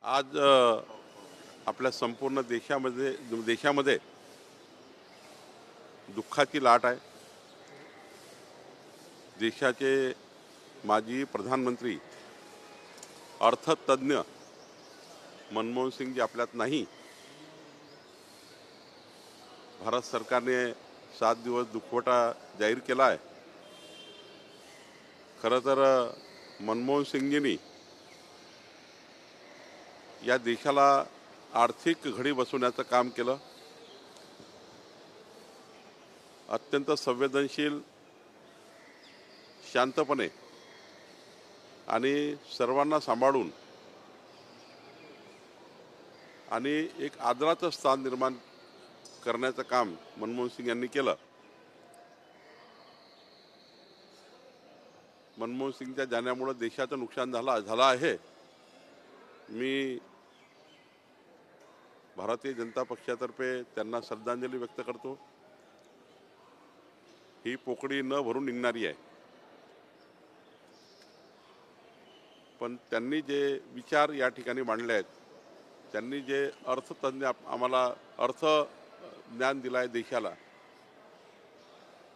आज आपल्या संपूर्ण देशामध्ये दुःखाची लाट आहे। देशाचे माजी प्रधानमंत्री अर्थतज्ञ मनमोहन सिंग जी आपल्यात नाही। भारत सरकारने 7 दिवस दुखवटा जाहीर केला आहे। खरं तर मनमोहन सिंगजींनी या देशाला आर्थिक घडी बसवण्याचं काम केलं। अत्यंत संवेदनशील, शांतपणे आणि सर्वांना सांभाळून आणि एक आदराचं स्थान निर्माण करण्याचं काम मनमोहन सिंग यांनी केलं। मनमोहन सिंगच्या जाण्यामुळे देशाचं नुकसान झालं आहे। मी भारतीय जनता पक्षातर्फे त्यांना श्रद्धांजली व्यक्त करतो। ही पोकळी न भरून निघणारी आहे, पण त्यांनी जे विचार या ठिकाणी मांडले आहेत, त्यांनी जे अर्थतज्ञ आम्हाला अर्थ ज्ञान दिला आहे देशाला,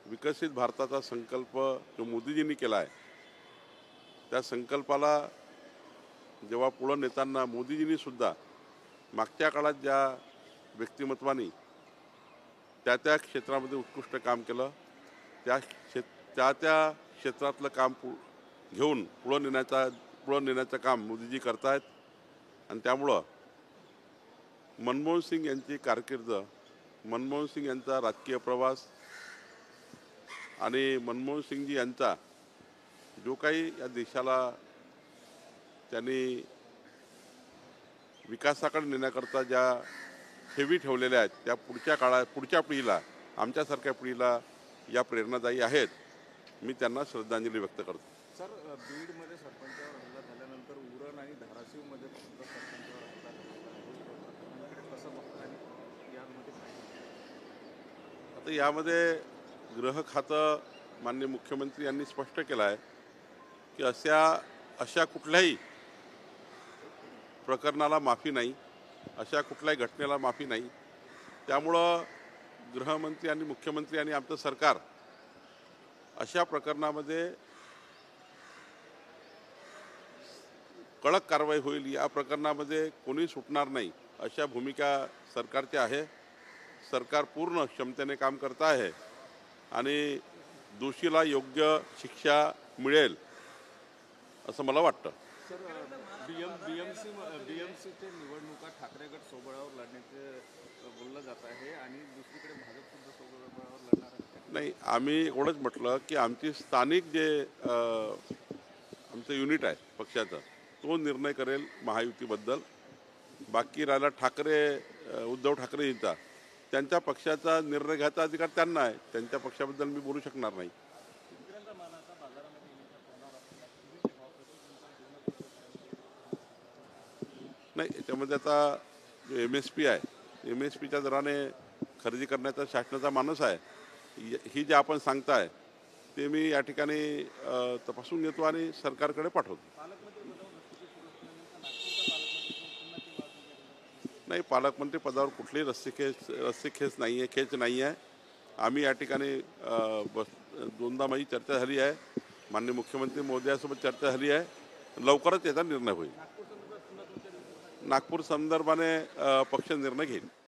विकसित भारताचा संकल्प जो मोदीजींनी केला आहे, त्या संकल्पाला जेव्हा पुढे नेताना मोदीजींनी सुद्धा मागच्या काळात ज्या व्यक्तिमत्वानी त्या क्षेत्रामध्ये उत्कृष्ट काम केलं, त्या क्षेत्रातलं काम घेऊन पुढे नेण्याचं काम मोदीजी करतायत। आणि त्यामुळं मनमोहन सिंग यांची कारकीर्द, मनमोहन सिंग यांचा राजकीय प्रवास आणि मनमोहन सिंगजी यांचा जो काही या देशाला त्यांनी विकासाकडे नेण्याकरता ज्या ठेवी ठेवलेल्या आहेत, त्या पुढच्या पिढीला, आमच्यासारख्या पिढीला या प्रेरणादायी आहेत। मी त्यांना श्रद्धांजली व्यक्त करतो। सर, बीडमध्ये सरपंचावर हल्ला झाल्यानंतर उरण आणि धाराशिवमध्ये सरपंचावर हल्ला झाला, कसं बघता आणि यामध्ये आता यामध्ये गृह खातं माननीय मुख्यमंत्री यांनी स्पष्ट केलं आहे की अशा कुठल्याही प्रकरणाला माफी नाही, अशा कुठल्याही घटनेला माफी नाही। त्यामुळं गृहमंत्री आणि मुख्यमंत्री आणि आमचं सरकार अशा प्रकरणामध्ये कडक कारवाई होईल, या प्रकरणामध्ये कोणी सुटणार नाही, अशा भूमिका सरकारची आहे। सरकार पूर्ण क्षमतेने काम करत आहे आणि दोषीला योग्य शिक्षा मिळेल असं मला वाटतं। सर, बीएमसीचे निवडणुका ठाकरे गट सोबळावर लढण्याचे बोललं जात आहे आणि दुसरीकडे भाजप सुद्धा सोबळावर लढणार आहे। नाही, आम्ही एवढंच म्हटलं की आमची स्थानिक जे आमचं युनिट आहे पक्षाचं, तो निर्णय करेल महायुतीबद्दल। बाकी राहिला उद्धव ठाकरेंचा, त्यांच्या पक्षाचा निर्णय घ्यायचा अधिकार त्यांना आहे। त्यांच्या पक्षाबद्दल मी बोलू शकणार नाही। नाही, याच्यामध्ये आता जो MSP आहे, MSPच्या दराने खरेदी करण्याचा शासनाचा मानस आहे। ही जे आपण सांगताय ते मी या ठिकाणी तपासून घेतो आणि सरकारकडे पाठवतो। नाही, पालकमंत्री पदावर कुठलीही रस्सीखेच नाही आहे, खेच नाही आहे। आम्ही या ठिकाणी दोनदा माझी चर्चा झाली आहे, माननीय मुख्यमंत्री महोदयासोबत चर्चा झाली आहे। लवकरच याचा निर्णय होईल। नागपूर संदर्भाने पक्ष निर्णय घेईल।